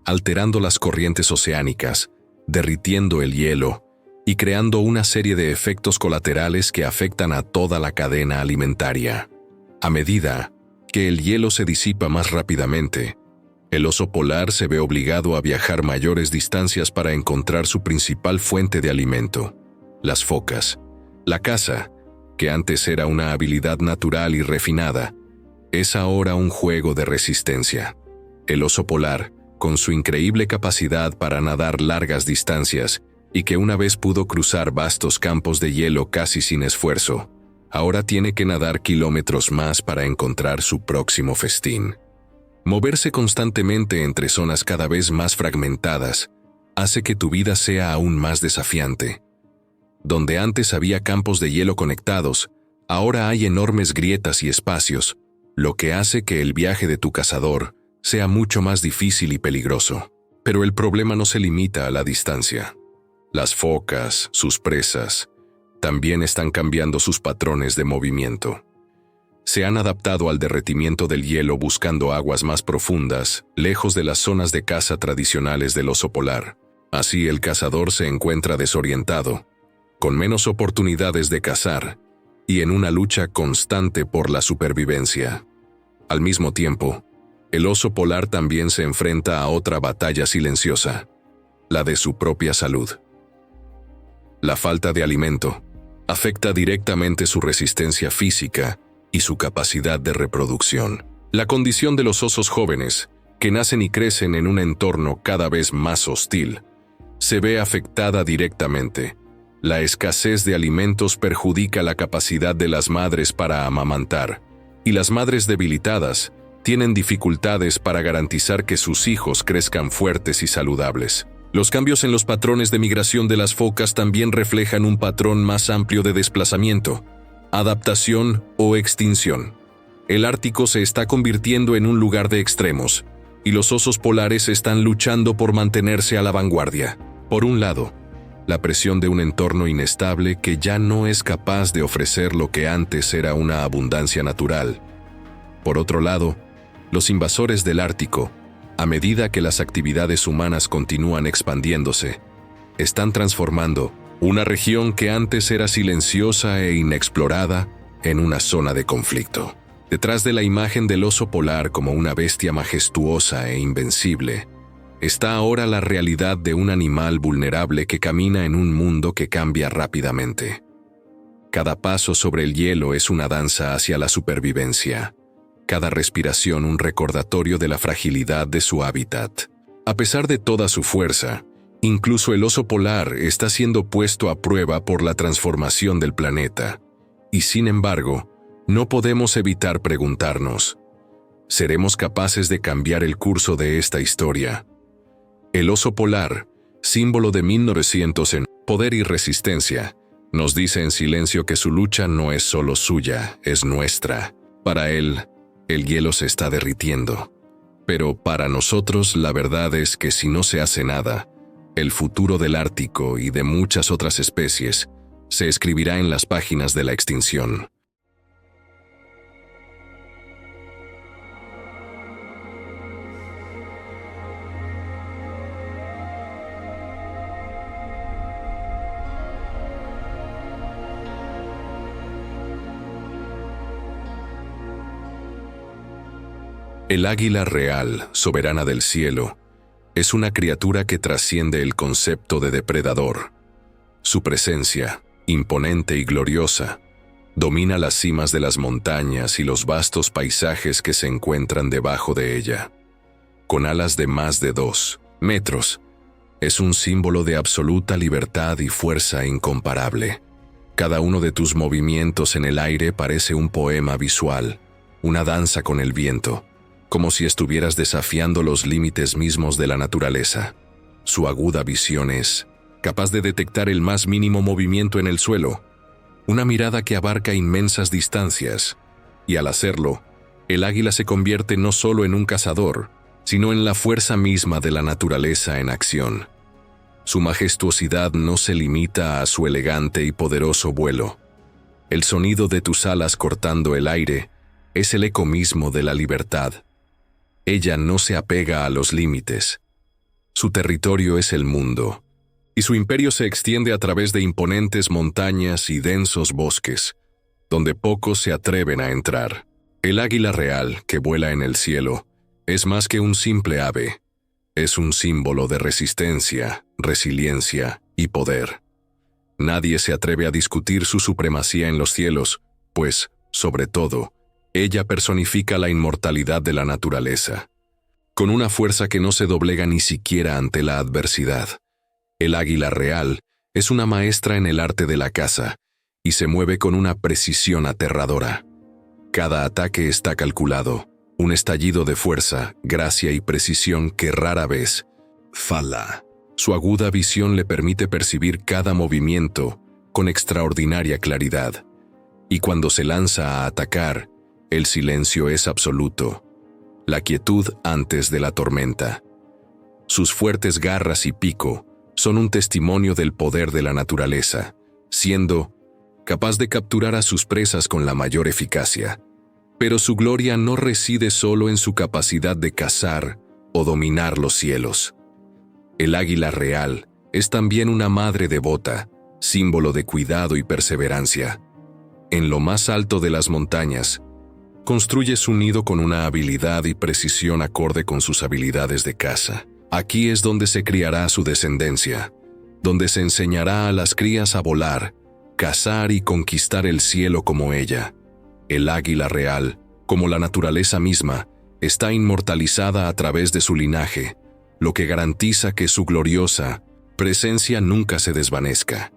alterando las corrientes oceánicas, derritiendo el hielo y creando una serie de efectos colaterales que afectan a toda la cadena alimentaria. A medida que el hielo se disipa más rápidamente, el oso polar se ve obligado a viajar mayores distancias para encontrar su principal fuente de alimento, las focas. La caza, que antes era una habilidad natural y refinada, es ahora un juego de resistencia. El oso polar, con su increíble capacidad para nadar largas distancias y que una vez pudo cruzar vastos campos de hielo casi sin esfuerzo, ahora tiene que nadar kilómetros más para encontrar su próximo festín. Moverse constantemente entre zonas cada vez más fragmentadas hace que tu vida sea aún más desafiante. Donde antes había campos de hielo conectados, ahora hay enormes grietas y espacios, lo que hace que el viaje de tu cazador sea mucho más difícil y peligroso. Pero el problema no se limita a la distancia. Las focas, sus presas, también están cambiando sus patrones de movimiento. Se han adaptado al derretimiento del hielo buscando aguas más profundas, lejos de las zonas de caza tradicionales del oso polar. Así el cazador se encuentra desorientado, con menos oportunidades de cazar, y en una lucha constante por la supervivencia. Al mismo tiempo, el oso polar también se enfrenta a otra batalla silenciosa, la de su propia salud. La falta de alimento afecta directamente su resistencia física y su capacidad de reproducción. La condición de los osos jóvenes, que nacen y crecen en un entorno cada vez más hostil, se ve afectada directamente. La escasez de alimentos perjudica la capacidad de las madres para amamantar, y las madres debilitadas tienen dificultades para garantizar que sus hijos crezcan fuertes y saludables. Los cambios en los patrones de migración de las focas también reflejan un patrón más amplio de desplazamiento, adaptación o extinción. El Ártico se está convirtiendo en un lugar de extremos, y los osos polares están luchando por mantenerse a la vanguardia. Por un lado, la presión de un entorno inestable que ya no es capaz de ofrecer lo que antes era una abundancia natural. Por otro lado, los invasores del Ártico, a medida que las actividades humanas continúan expandiéndose, están transformando una región que antes era silenciosa e inexplorada en una zona de conflicto. Detrás de la imagen del oso polar como una bestia majestuosa e invencible, está ahora la realidad de un animal vulnerable que camina en un mundo que cambia rápidamente. Cada paso sobre el hielo es una danza hacia la supervivencia. Cada respiración un recordatorio de la fragilidad de su hábitat. A pesar de toda su fuerza, incluso el oso polar está siendo puesto a prueba por la transformación del planeta. Y sin embargo, no podemos evitar preguntarnos, ¿seremos capaces de cambiar el curso de esta historia? El oso polar, símbolo de 1900 en poder y resistencia, nos dice en silencio que su lucha no es solo suya, es nuestra. Para él, el hielo se está derritiendo. Pero para nosotros la verdad es que si no se hace nada, el futuro del Ártico y de muchas otras especies se escribirá en las páginas de la extinción. El águila real, soberana del cielo, es una criatura que trasciende el concepto de depredador. Su presencia, imponente y gloriosa, domina las cimas de las montañas y los vastos paisajes que se encuentran debajo de ella. Con alas de más de 2 metros, es un símbolo de absoluta libertad y fuerza incomparable. Cada uno de tus movimientos en el aire parece un poema visual, una danza con el viento, como si estuvieras desafiando los límites mismos de la naturaleza. Su aguda visión es capaz de detectar el más mínimo movimiento en el suelo, una mirada que abarca inmensas distancias, y al hacerlo, el águila se convierte no solo en un cazador, sino en la fuerza misma de la naturaleza en acción. Su majestuosidad no se limita a su elegante y poderoso vuelo. El sonido de tus alas cortando el aire es el eco mismo de la libertad. Ella no se apega a los límites. Su territorio es el mundo, y su imperio se extiende a través de imponentes montañas y densos bosques, donde pocos se atreven a entrar. El águila real, que vuela en el cielo, es más que un simple ave. Es un símbolo de resistencia, resiliencia y poder. Nadie se atreve a discutir su supremacía en los cielos, pues, sobre todo, ella personifica la inmortalidad de la naturaleza. Con una fuerza que no se doblega ni siquiera ante la adversidad. El águila real es una maestra en el arte de la caza y se mueve con una precisión aterradora. Cada ataque está calculado, un estallido de fuerza, gracia y precisión que rara vez falla. Su aguda visión le permite percibir cada movimiento, con extraordinaria claridad, y cuando se lanza a atacar, el silencio es absoluto, la quietud antes de la tormenta. Sus fuertes garras y pico son un testimonio del poder de la naturaleza, siendo capaz de capturar a sus presas con la mayor eficacia. Pero su gloria no reside solo en su capacidad de cazar o dominar los cielos. El águila real es también una madre devota, símbolo de cuidado y perseverancia. En lo más alto de las montañas, construye su nido con una habilidad y precisión acorde con sus habilidades de caza. Aquí es donde se criará su descendencia, donde se enseñará a las crías a volar, cazar y conquistar el cielo como ella. El águila real, como la naturaleza misma, está inmortalizada a través de su linaje, lo que garantiza que su gloriosa presencia nunca se desvanezca.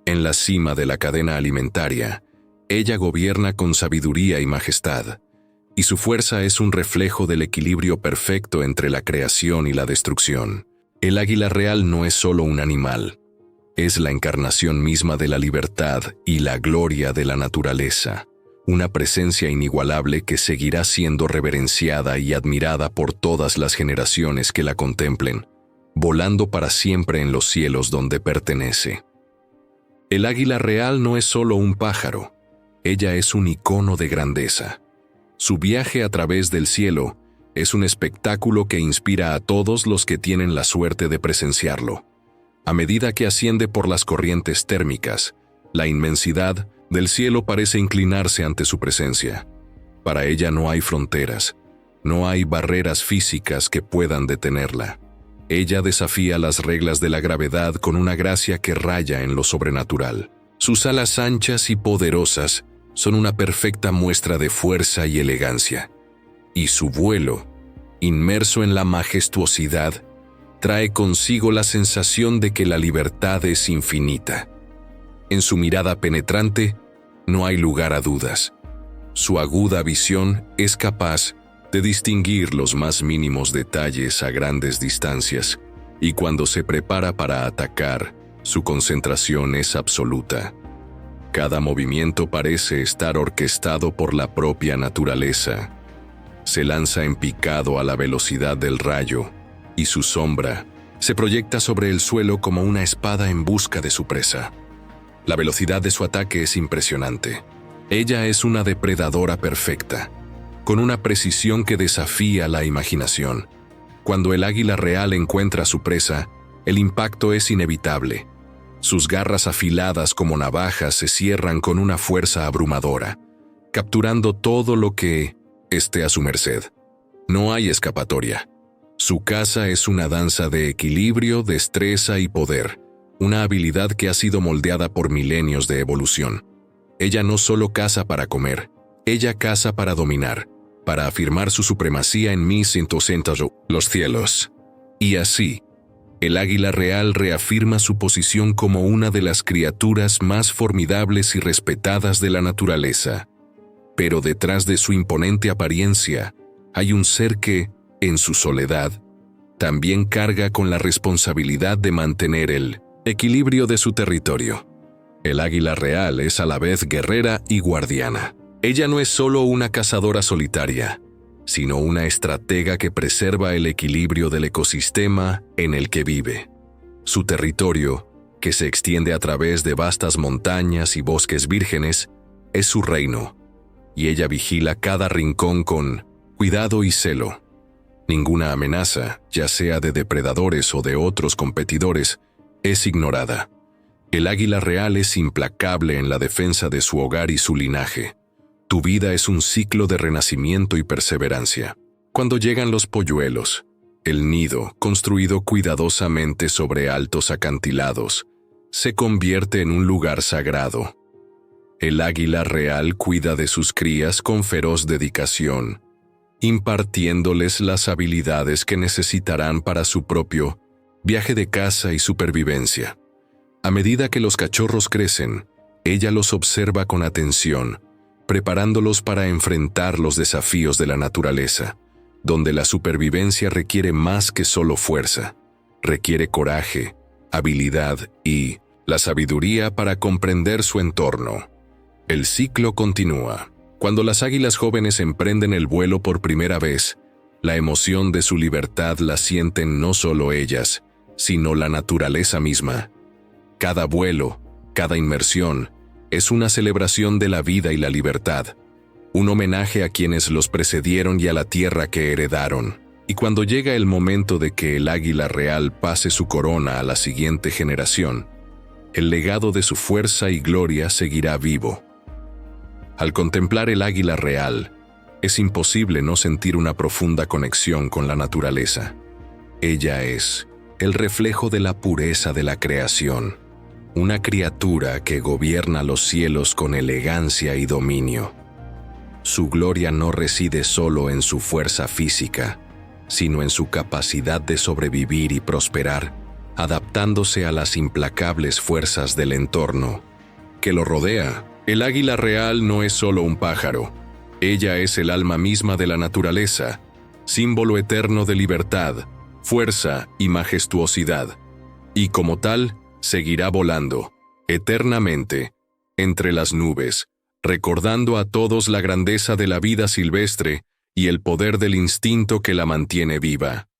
En la cima de la cadena alimentaria, ella gobierna con sabiduría y majestad, y su fuerza es un reflejo del equilibrio perfecto entre la creación y la destrucción. El águila real no es solo un animal, es la encarnación misma de la libertad y la gloria de la naturaleza, una presencia inigualable que seguirá siendo reverenciada y admirada por todas las generaciones que la contemplen, volando para siempre en los cielos donde pertenece. El águila real no es solo un pájaro, ella es un icono de grandeza. Su viaje a través del cielo es un espectáculo que inspira a todos los que tienen la suerte de presenciarlo. A medida que asciende por las corrientes térmicas, la inmensidad del cielo parece inclinarse ante su presencia. Para ella no hay fronteras, no hay barreras físicas que puedan detenerla. Ella desafía las reglas de la gravedad con una gracia que raya en lo sobrenatural. Sus alas anchas y poderosas son una perfecta muestra de fuerza y elegancia, y su vuelo, inmerso en la majestuosidad, trae consigo la sensación de que la libertad es infinita. En su mirada penetrante no hay lugar a dudas. Su aguda visión es capaz de distinguir los más mínimos detalles a grandes distancias, y cuando se prepara para atacar, su concentración es absoluta. Cada movimiento parece estar orquestado por la propia naturaleza. Se lanza en picado a la velocidad del rayo, y su sombra se proyecta sobre el suelo como una espada en busca de su presa. La velocidad de su ataque es impresionante. Ella es una depredadora perfecta, con una precisión que desafía la imaginación. Cuando el águila real encuentra a su presa, el impacto es inevitable. Sus garras afiladas como navajas se cierran con una fuerza abrumadora, capturando todo lo que esté a su merced. No hay escapatoria. Su caza es una danza de equilibrio, destreza y poder, una habilidad que ha sido moldeada por milenios de evolución. Ella no solo caza para comer, ella caza para dominar, para afirmar su supremacía en los cielos. Y así, el águila real reafirma su posición como una de las criaturas más formidables y respetadas de la naturaleza. Pero detrás de su imponente apariencia, hay un ser que, en su soledad, también carga con la responsabilidad de mantener el equilibrio de su territorio. El águila real es a la vez guerrera y guardiana. Ella no es solo una cazadora solitaria, sino una estratega que preserva el equilibrio del ecosistema en el que vive. Su territorio, que se extiende a través de vastas montañas y bosques vírgenes, es su reino, y ella vigila cada rincón con cuidado y celo. Ninguna amenaza, ya sea de depredadores o de otros competidores, es ignorada. El águila real es implacable en la defensa de su hogar y su linaje. Tu vida es un ciclo de renacimiento y perseverancia. Cuando llegan los polluelos, el nido, construido cuidadosamente sobre altos acantilados, se convierte en un lugar sagrado. El águila real cuida de sus crías con feroz dedicación, impartiéndoles las habilidades que necesitarán para su propio viaje de caza y supervivencia. A medida que los cachorros crecen, ella los observa con atención, preparándolos para enfrentar los desafíos de la naturaleza, donde la supervivencia requiere más que solo fuerza, requiere coraje, habilidad y la sabiduría para comprender su entorno. El ciclo continúa. Cuando las águilas jóvenes emprenden el vuelo por primera vez, la emoción de su libertad la sienten no solo ellas, sino la naturaleza misma. Cada vuelo, cada inmersión, es una celebración de la vida y la libertad, un homenaje a quienes los precedieron y a la tierra que heredaron. Y cuando llega el momento de que el águila real pase su corona a la siguiente generación, el legado de su fuerza y gloria seguirá vivo. Al contemplar el águila real, es imposible no sentir una profunda conexión con la naturaleza. Ella es el reflejo de la pureza de la creación, una criatura que gobierna los cielos con elegancia y dominio. Su gloria no reside solo en su fuerza física, sino en su capacidad de sobrevivir y prosperar, adaptándose a las implacables fuerzas del entorno que lo rodea. El águila real no es solo un pájaro. Ella es el alma misma de la naturaleza, símbolo eterno de libertad, fuerza y majestuosidad. Y como tal, seguirá volando, eternamente, entre las nubes, recordando a todos la grandeza de la vida silvestre y el poder del instinto que la mantiene viva.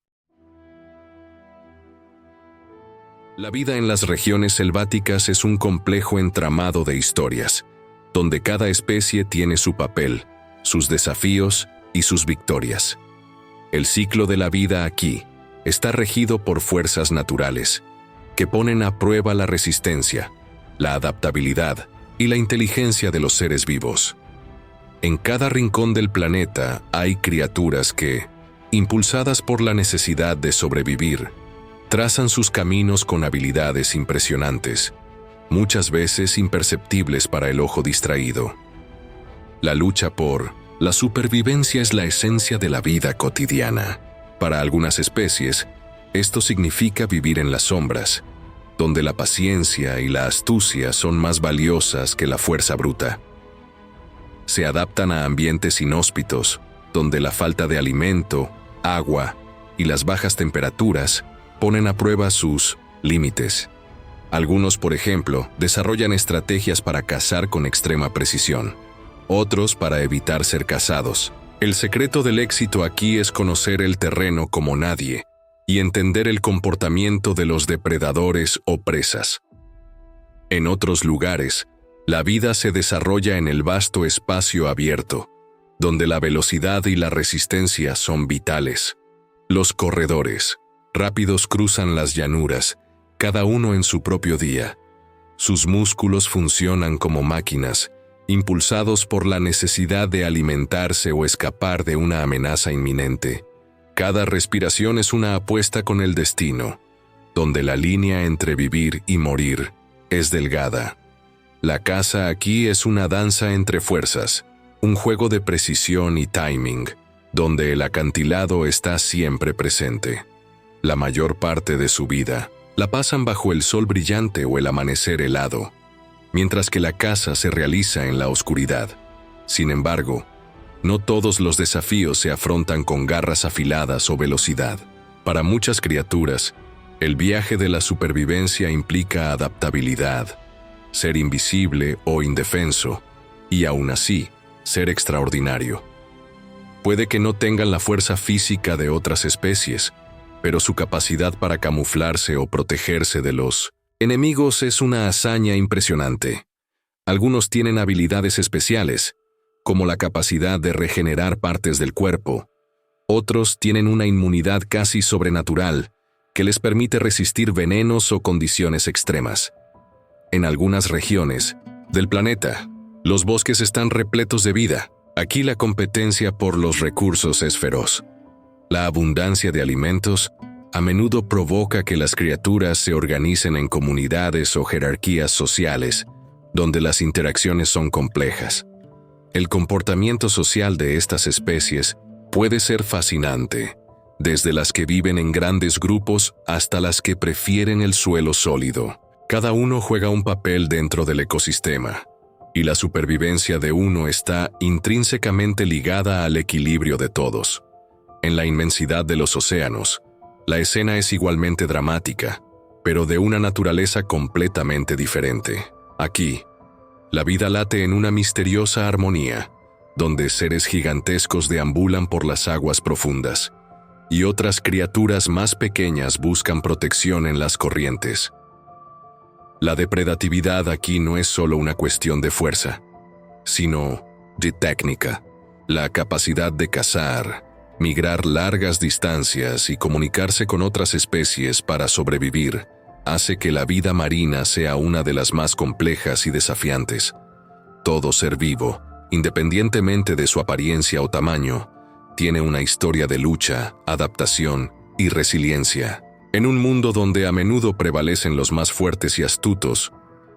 La vida en las regiones selváticas es un complejo entramado de historias, donde cada especie tiene su papel, sus desafíos y sus victorias. El ciclo de la vida aquí está regido por fuerzas naturales, que ponen a prueba la resistencia, la adaptabilidad y la inteligencia de los seres vivos. En cada rincón del planeta hay criaturas que, impulsadas por la necesidad de sobrevivir, trazan sus caminos con habilidades impresionantes, muchas veces imperceptibles para el ojo distraído. La lucha por la supervivencia es la esencia de la vida cotidiana. Para algunas especies, esto significa vivir en las sombras, donde la paciencia y la astucia son más valiosas que la fuerza bruta. Se adaptan a ambientes inhóspitos, donde la falta de alimento, agua y las bajas temperaturas ponen a prueba sus límites. Algunos, por ejemplo, desarrollan estrategias para cazar con extrema precisión, otros para evitar ser cazados. El secreto del éxito aquí es conocer el terreno como nadie y entender el comportamiento de los depredadores o presas. En otros lugares, la vida se desarrolla en el vasto espacio abierto, donde la velocidad y la resistencia son vitales. Los corredores, rápidos, cruzan las llanuras, cada uno en su propio día. Sus músculos funcionan como máquinas, impulsados por la necesidad de alimentarse o escapar de una amenaza inminente. Cada respiración es una apuesta con el destino, donde la línea entre vivir y morir es delgada. La caza aquí es una danza entre fuerzas, un juego de precisión y timing, donde el acantilado está siempre presente. La mayor parte de su vida la pasan bajo el sol brillante o el amanecer helado, mientras que la caza se realiza en la oscuridad. Sin embargo, no todos los desafíos se afrontan con garras afiladas o velocidad. Para muchas criaturas, el viaje de la supervivencia implica adaptabilidad, ser invisible o indefenso, y aún así, ser extraordinario. Puede que no tengan la fuerza física de otras especies, pero su capacidad para camuflarse o protegerse de los enemigos es una hazaña impresionante. Algunos tienen habilidades especiales, como la capacidad de regenerar partes del cuerpo. Otros tienen una inmunidad casi sobrenatural, que les permite resistir venenos o condiciones extremas. En algunas regiones del planeta, los bosques están repletos de vida. Aquí la competencia por los recursos es feroz. La abundancia de alimentos a menudo provoca que las criaturas se organicen en comunidades o jerarquías sociales, donde las interacciones son complejas. El comportamiento social de estas especies puede ser fascinante, desde las que viven en grandes grupos hasta las que prefieren el suelo sólido. Cada uno juega un papel dentro del ecosistema, y la supervivencia de uno está intrínsecamente ligada al equilibrio de todos. En la inmensidad de los océanos, la escena es igualmente dramática. pero de una naturaleza completamente diferente. Aquí, la vida late en una misteriosa armonía, donde seres gigantescos deambulan por las aguas profundas, y otras criaturas más pequeñas buscan protección en las corrientes. La depredatividad aquí no es solo una cuestión de fuerza, sino de técnica. La capacidad de cazar, migrar largas distancias y comunicarse con otras especies para sobrevivir hace que la vida marina sea una de las más complejas y desafiantes. Todo ser vivo, independientemente de su apariencia o tamaño, tiene una historia de lucha, adaptación y resiliencia. En un mundo donde a menudo prevalecen los más fuertes y astutos,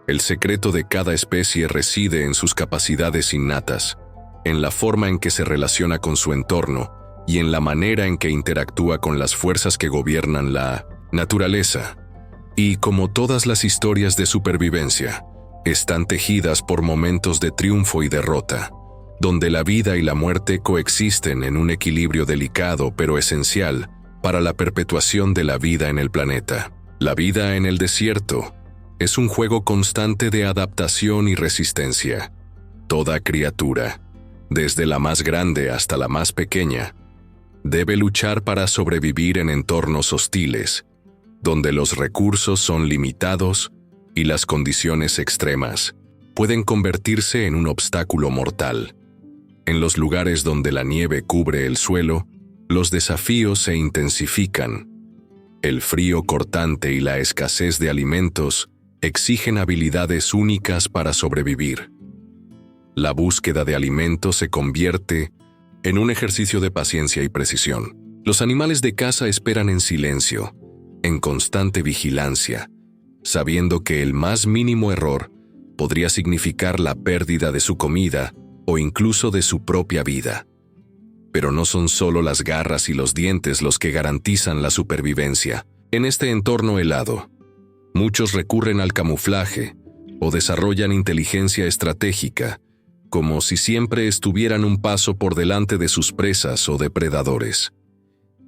el secreto de cada especie reside en sus capacidades innatas, en la forma en que se relaciona con su entorno y en la manera en que interactúa con las fuerzas que gobiernan la naturaleza. Y como todas las historias de supervivencia, están tejidas por momentos de triunfo y derrota, donde la vida y la muerte coexisten en un equilibrio delicado pero esencial para la perpetuación de la vida en el planeta. La vida en el desierto es un juego constante de adaptación y resistencia. Toda criatura, desde la más grande hasta la más pequeña, debe luchar para sobrevivir en entornos hostiles, donde los recursos son limitados y las condiciones extremas pueden convertirse en un obstáculo mortal. En los lugares donde la nieve cubre el suelo, los desafíos se intensifican. El frío cortante y la escasez de alimentos exigen habilidades únicas para sobrevivir. La búsqueda de alimentos se convierte en un ejercicio de paciencia y precisión. Los animales de caza esperan en silencio, en constante vigilancia, sabiendo que el más mínimo error podría significar la pérdida de su comida o incluso de su propia vida. Pero no son solo las garras y los dientes los que garantizan la supervivencia. En este entorno helado, muchos recurren al camuflaje o desarrollan inteligencia estratégica, como si siempre estuvieran un paso por delante de sus presas o depredadores.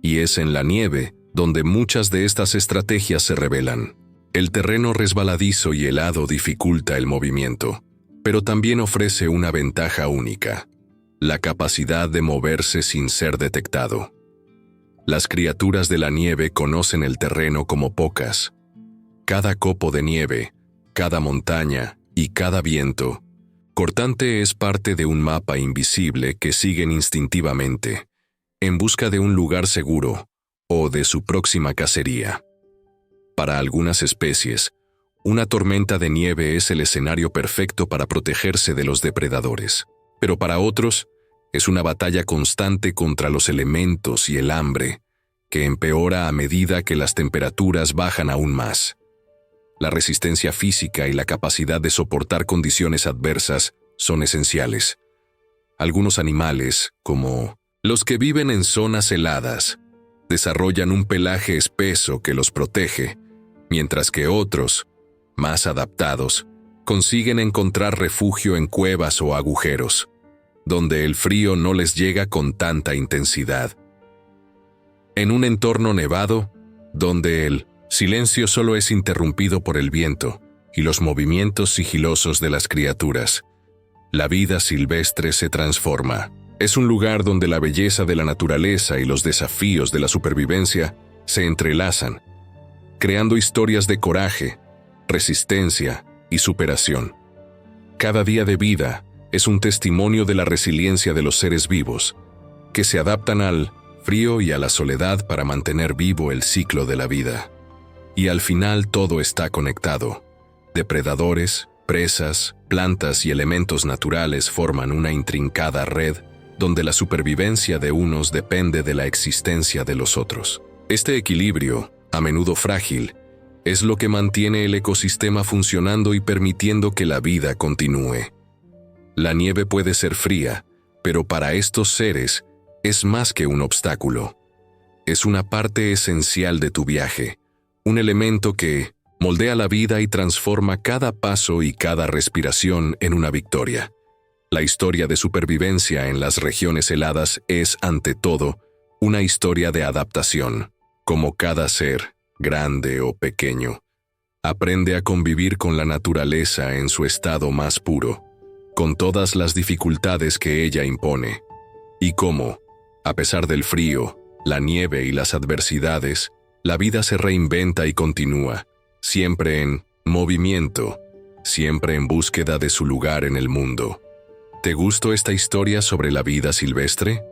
Y es en la nieve donde muchas de estas estrategias se revelan. El terreno resbaladizo y helado dificulta el movimiento, pero también ofrece una ventaja única: la capacidad de moverse sin ser detectado. Las criaturas de la nieve conocen el terreno como pocas. Cada copo de nieve, cada montaña y cada viento cortante es parte de un mapa invisible que siguen instintivamente, en busca de un lugar seguro o de su próxima cacería. Para algunas especies, una tormenta de nieve es el escenario perfecto para protegerse de los depredadores, pero para otros es una batalla constante contra los elementos y el hambre, que empeora a medida que las temperaturas bajan aún más. La resistencia física y la capacidad de soportar condiciones adversas son esenciales. Algunos animales, como los que viven en zonas heladas, desarrollan un pelaje espeso que los protege, mientras que otros, más adaptados, consiguen encontrar refugio en cuevas o agujeros, donde el frío no les llega con tanta intensidad. En un entorno nevado, donde el silencio solo es interrumpido por el viento y los movimientos sigilosos de las criaturas, la vida silvestre se transforma. Es un lugar donde la belleza de la naturaleza y los desafíos de la supervivencia se entrelazan, creando historias de coraje, resistencia y superación. Cada día de vida es un testimonio de la resiliencia de los seres vivos, que se adaptan al frío y a la soledad para mantener vivo el ciclo de la vida. Y al final todo está conectado. Depredadores, presas, plantas y elementos naturales forman una intrincada red donde la supervivencia de unos depende de la existencia de los otros. Este equilibrio, a menudo frágil, es lo que mantiene el ecosistema funcionando y permitiendo que la vida continúe. La nieve puede ser fría, pero para estos seres es más que un obstáculo. Es una parte esencial de tu viaje, un elemento que moldea la vida y transforma cada paso y cada respiración en una victoria. La historia de supervivencia en las regiones heladas es, ante todo, una historia de adaptación. Como cada ser, grande o pequeño, Aprende a convivir con la naturaleza en su estado más puro, con todas las dificultades que ella impone, y cómo, a pesar del frío, la nieve y las adversidades, la vida se reinventa y continúa, siempre en movimiento, siempre en búsqueda de su lugar en el mundo. ¿Te gustó esta historia sobre la vida silvestre?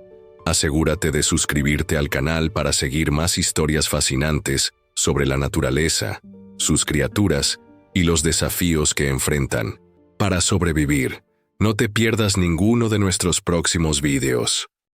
Asegúrate de suscribirte al canal para seguir más historias fascinantes sobre la naturaleza, sus criaturas y los desafíos que enfrentan para sobrevivir. No te pierdas ninguno de nuestros próximos vídeos.